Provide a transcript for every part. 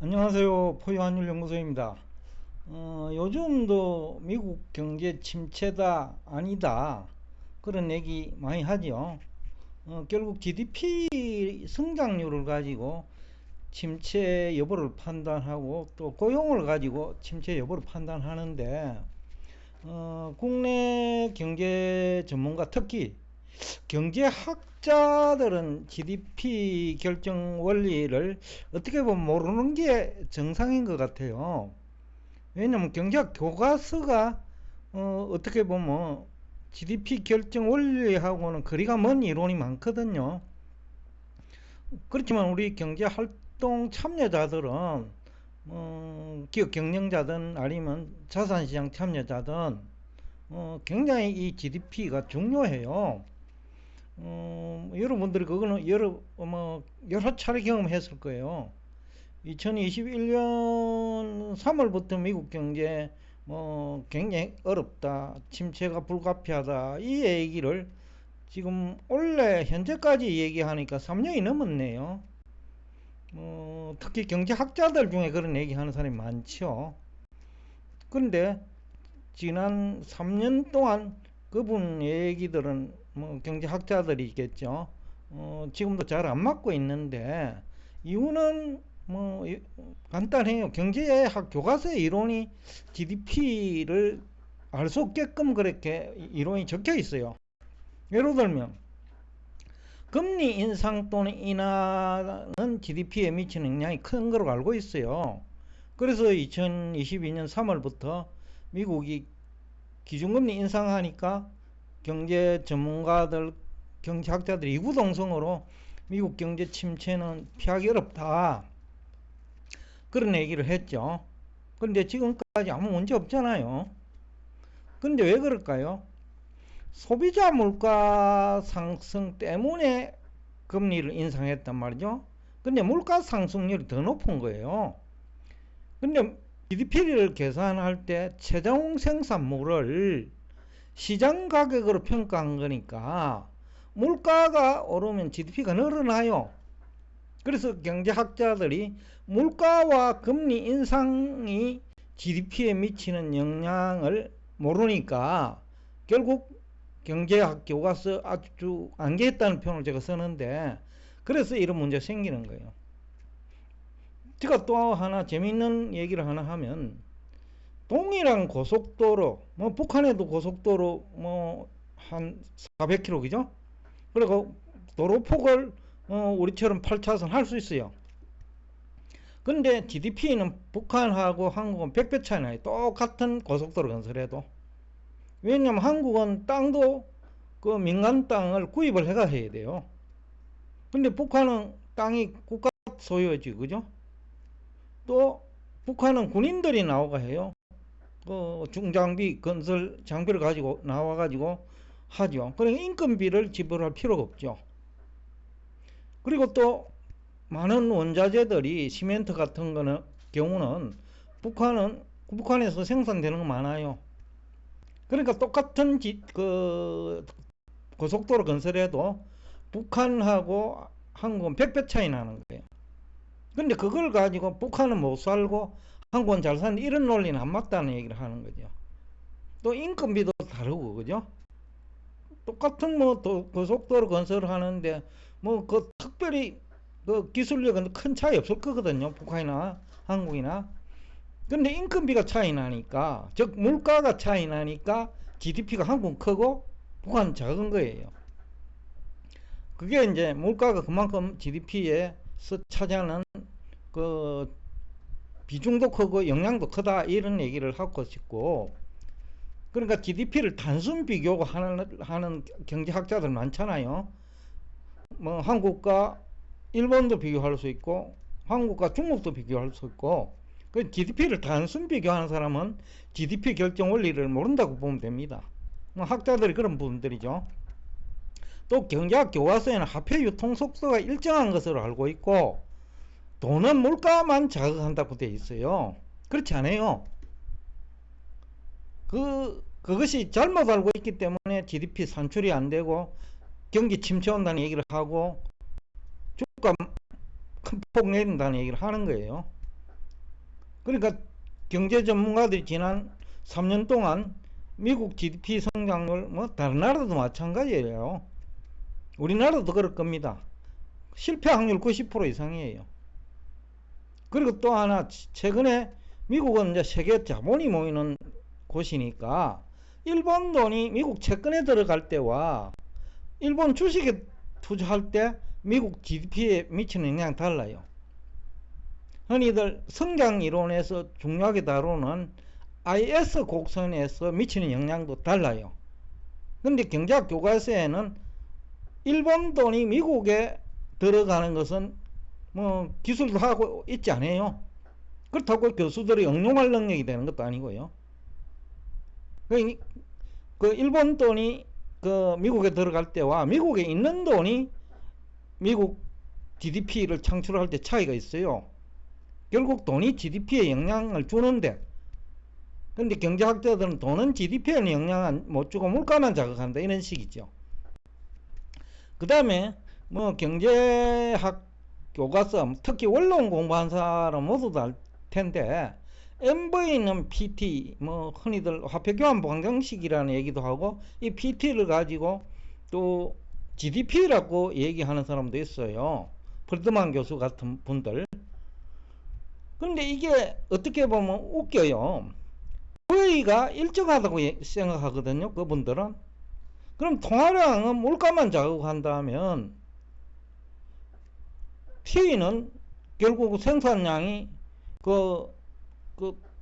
안녕하세요. 포유한율연구소입니다. 요즘도 미국 경제 침체다, 아니다. 그런 얘기 많이 하죠. 결국 GDP 성장률을 가지고 침체 여부를 판단하고 또 고용을 가지고 침체 여부를 판단하는데, 국내 경제 전문가 특히 경제학자들은 GDP 결정 원리를 어떻게 보면 모르는 게 정상인 것 같아요. 왜냐하면 경제학 교과서가 떻게 보면 GDP 결정 원리하고는 거리가 먼 이론이 많거든요. 그렇지만 우리 경제활동 참여자들은 기업 경영자든 아니면 자산시장 참여자든 굉장히 이 GDP가 중요해요. 여러분들이 그거는 여러 차례 경험했을 거예요. 2021년 3월부터 미국 경제 굉장히 어렵다, 침체가 불가피하다 이 얘기를 지금 올해 현재까지 얘기하니까 3년이 넘었네요. 특히 경제학자들 중에 그런 얘기하는 사람이 많죠. 그런데 지난 3년 동안 그분 얘기들은 경제학자들이겠죠. 지금도 잘 안 맞고 있는데 이유는 간단해요. 경제학 교과서의 이론이 GDP를 알 수 없게끔 그렇게 이론이 적혀 있어요. 예를 들면 금리 인상 또는 인하는 GDP에 미치는 영향이 큰 거로 알고 있어요. 그래서 2022년 3월부터 미국이 기준금리 인상하니까 경제 전문가들, 경제학자들이 이구동성으로 미국 경제 침체는 피하기 어렵다, 그런 얘기를 했죠. 그런데 지금까지 아무 문제 없잖아요. 그런데 왜 그럴까요? 소비자 물가 상승 때문에 금리를 인상했단 말이죠. 근데 물가 상승률이 더 높은 거예요. 근데 GDP를 계산할 때 최종 생산물을 시장 가격으로 평가한 거니까 물가가 오르면 GDP가 늘어나요. 그래서 경제학자들이 물가와 금리 인상이 GDP에 미치는 영향을 모르니까 결국 경제학 교과서 아주 안개했다는 표현을 제가 쓰는데, 그래서 이런 문제가 생기는 거예요. 제가 또 하나 재밌는 얘기를 하나 하면, 동일한 고속도로, 북한에도 고속도로 한 400km, 그죠? 그리고 도로폭을 우리처럼 8차선 할 수 있어요. 근데 GDP는 북한하고 한국은 100배 차이 나요. 똑같은 고속도로 건설해도. 왜냐면 한국은 땅도 그 민간 땅을 구입을 해가 해야 돼요. 근데 북한은 땅이 국가 소유지, 그죠? 또 북한은 군인들이 나오가 해요. 그 중장비 건설 장비를 가지고 나와가지고 하죠. 그러니까 인건비를 지불할 필요가 없죠. 그리고 또 많은 원자재들이 시멘트 같은 거는 경우는 북한에서 생산되는 거 많아요. 그러니까 똑같은 그 고속도로 건설해도 북한하고 한국은 100배 차이 나는 거예요. 근데 그걸 가지고 북한은 못 살고 한국은 잘 사는, 이런 논리는 안 맞다는 얘기를 하는 거죠. 또 인건비도 다르고, 그죠? 똑같은 고속도로 건설을 하는데 그 특별히 그 기술력은 큰 차이 없을 거거든요. 북한이나 한국이나. 근데 인건비가 차이 나니까, 즉 물가가 차이 나니까 GDP가 한국은 크고 북한은 작은 거예요. 그게 이제 물가가 그만큼 GDP에서 차지하는 그 비중도 크고 영향도 크다, 이런 얘기를 하고 싶고, 그러니까 GDP를 단순 비교하는 경제학자들 많잖아요. 한국과 일본도 비교할 수 있고 한국과 중국도 비교할 수 있고, 그 GDP를 단순 비교하는 사람은 GDP 결정 원리를 모른다고 보면 됩니다. 학자들이 그런 부분들이죠. 또 경제학 교과서에는 화폐 유통 속도가 일정한 것으로 알고 있고 돈은 물가만 자극한다고 되어 있어요. 그렇지 않아요. 그것이 잘못 알고 있기 때문에 GDP 산출이 안 되고 경기 침체 온다는 얘기를 하고 주가 큰 폭 내린다는 얘기를 하는 거예요. 그러니까 경제 전문가들이 지난 3년 동안 미국 GDP 성장률 뭐 다른 나라도 마찬가지예요. 우리나라도 그럴 겁니다. 실패 확률 90% 이상이에요. 그리고 또 하나, 최근에 미국은 이제 세계 자본이 모이는 곳이니까 일본 돈이 미국 채권에 들어갈 때와 일본 주식에 투자할 때 미국 GDP에 미치는 영향이 달라요. 흔히들 성장 이론에서 중요하게 다루는 IS 곡선에서 미치는 영향도 달라요. 근데 경제학 교과서에는 일본 돈이 미국에 들어가는 것은 뭐 기술도 하고 있지 않아요. 그렇다고 교수들이 응용할 능력이 되는 것도 아니고요. 그 일본 돈이 그 미국에 들어갈 때와 미국에 있는 돈이 미국 GDP를 창출할 때 차이가 있어요. 결국 돈이 GDP에 영향을 주는데, 근데 경제학자들은 돈은 GDP에는 영향을 못 주고 물가만 자극한다, 이런 식이죠. 그 다음에 뭐 경제학 교과서, 특히 원론 공부한 사람 모두 다 알 텐데, MV는 PT, 뭐 흔히들 화폐교환 방정식이라는 얘기도 하고, 이 PT를 가지고 또 GDP라고 얘기하는 사람도 있어요. 프리드만 교수 같은 분들. 근데 이게 어떻게 보면 웃겨요. V가 일정하다고 생각하거든요, 그분들은. 그럼 통화량은 물가만 자극한다면 P는 결국 생산량이 그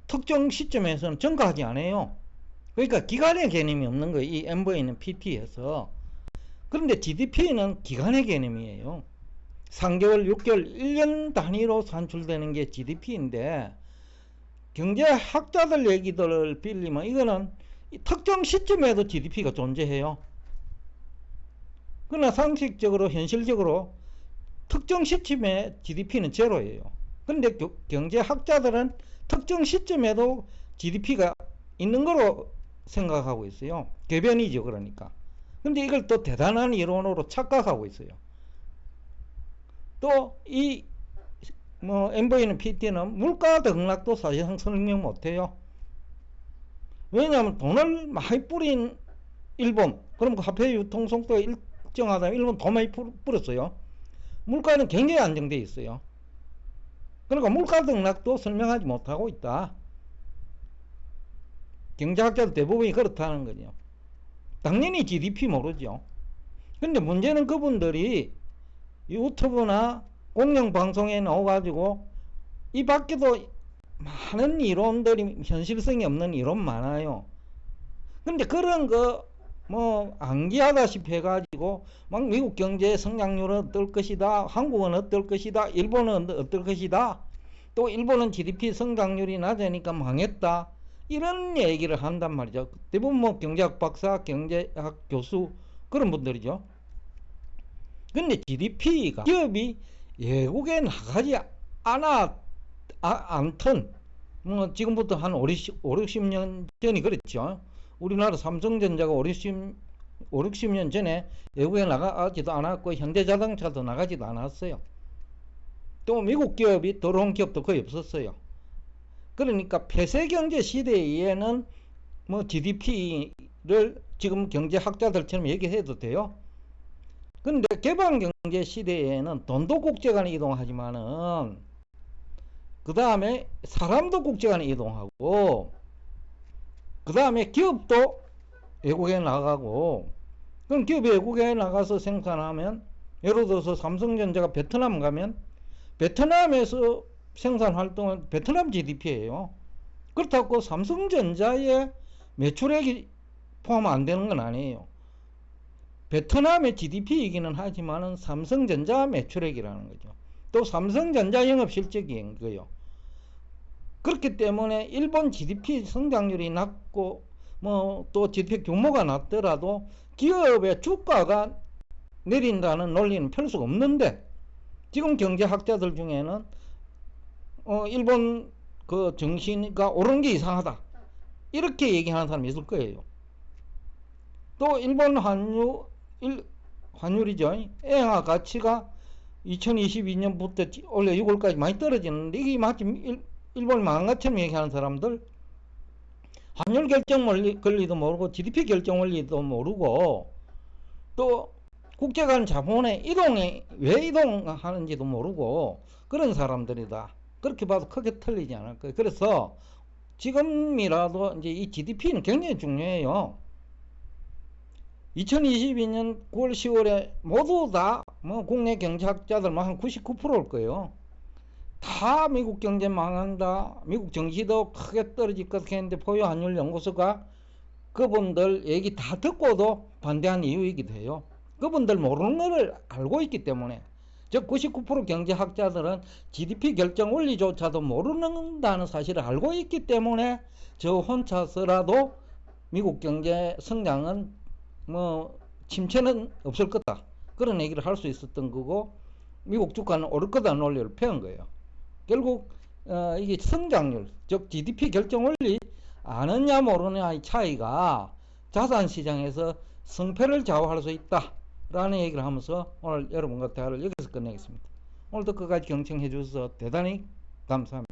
특정 시점에서는 증가하지 않아요. 그러니까 기간의 개념이 없는 거예요, 이 MV는 PT에서. 그런데 GDP는 기간의 개념이에요. 3개월, 6개월, 1년 단위로 산출되는 게 GDP인데, 경제학자들 얘기들을 빌리면 이거는 특정 시점에도 GDP가 존재해요. 그러나 상식적으로, 현실적으로 특정 시점에 GDP는 제로예요. 그런데 경제학자들은 특정 시점에도 GDP가 있는 거로 생각하고 있어요. 궤변이죠, 그러니까. 근데 이걸 또 대단한 이론으로 착각하고 있어요. 또 이 MV는 PT는 물가 등락도 사실상 설명 못해요. 왜냐하면 돈을 많이 뿌린 일본, 그럼 그 화폐 유통속도가 일정하다면 일본 돈 많이 뿌렸어요. 물가는 굉장히 안정되어 있어요. 그러니까 물가 등락도 설명하지 못하고 있다. 경제학자들 대부분이 그렇다는 거죠. 당연히 GDP 모르죠. 근데 문제는 그분들이 유튜브나 공영방송에 나와가지고 이 밖에도 많은 이론들이 현실성이 없는 이론 많아요. 근데 그런 거 뭐 암기하다시피 해가지고 막 미국 경제 성장률은 어떨 것이다, 한국은 어떨 것이다, 일본은 어떨 것이다, 또 일본은 GDP 성장률이 낮으니까 망했다, 이런 얘기를 한단 말이죠. 대부분 뭐 경제학 박사, 경제학 교수 그런 분들이죠. 근데 GDP가 기업이 외국에 나가지 않던 뭐 지금부터 한 5, 60년 전이 그랬죠. 우리나라 삼성전자가 5, 60년 전에 외국에 나가지도 않았고 현대자동차도 나가지도 않았어요. 또 미국 기업이 들어온 기업도 거의 없었어요. 그러니까 폐쇄경제 시대에는 뭐 GDP를 지금 경제학자들처럼 얘기해도 돼요. 근데 개방경제 시대에는 돈도 국제 간에 이동하지만은 그 다음에 사람도 국제 간에 이동하고 그 다음에 기업도 외국에 나가고, 그럼 기업이 외국에 나가서 생산하면, 예를 들어서 삼성전자가 베트남 가면 베트남에서 생산 활동은 베트남 GDP예요. 그렇다고 삼성전자의 매출액이 포함 안 되는 건 아니에요. 베트남의 GDP이기는 하지만은 삼성전자 매출액이라는 거죠. 또 삼성전자 영업실적인 거예요. 그렇기 때문에 일본 GDP 성장률이 낮고 뭐 또 GDP 규모가 낮더라도 기업의 주가가 내린다는 논리는 펼 수가 없는데, 지금 경제학자들 중에는 일본 그 정신가 오른 게 이상하다, 이렇게 얘기하는 사람이 있을 거예요. 또 일본 환율이죠. 엔화 가치가 2022년부터 올해 6월까지 많이 떨어지는데, 이게 마치 일본 망한 것처럼 얘기하는 사람들, 환율 결정 권리도 모르고 GDP 결정 원리도 모르고 또 국제 간 자본의 이동이 왜 이동하는지도 모르고 그런 사람들이다. 그렇게 봐도 크게 틀리지 않을 거예요. 그래서 지금이라도 이제 이 GDP는 굉장히 중요해요. 2022년 9월 10월에 모두 다 뭐 국내 경제학자들만 한 99%일 거예요. 다 미국 경제 망한다, 미국 정시도 크게 떨어질 것 같았는데 포유 환율 연구소가 그분들 얘기 다 듣고도 반대한 이유이기도 해요. 그분들 모르는 것을 알고 있기 때문에, 즉 99% 경제학자들은 GDP 결정 원리조차도 모른다는 사실을 알고 있기 때문에 저 혼자서라도 미국 경제 성장은 뭐 침체는 없을 거다, 그런 얘기를 할 수 있었던 거고, 미국 주가는 오를 거다는 논리를 펴은 거예요. 결국 이게 성장률, 즉 GDP 결정 원리 아느냐 모르냐의 차이가 자산시장에서 성패를 좌우할 수 있다 라는 얘기를 하면서 오늘 여러분과 대화를 여기서 끝내겠습니다. 오늘도 끝까지 경청해 주셔서 대단히 감사합니다.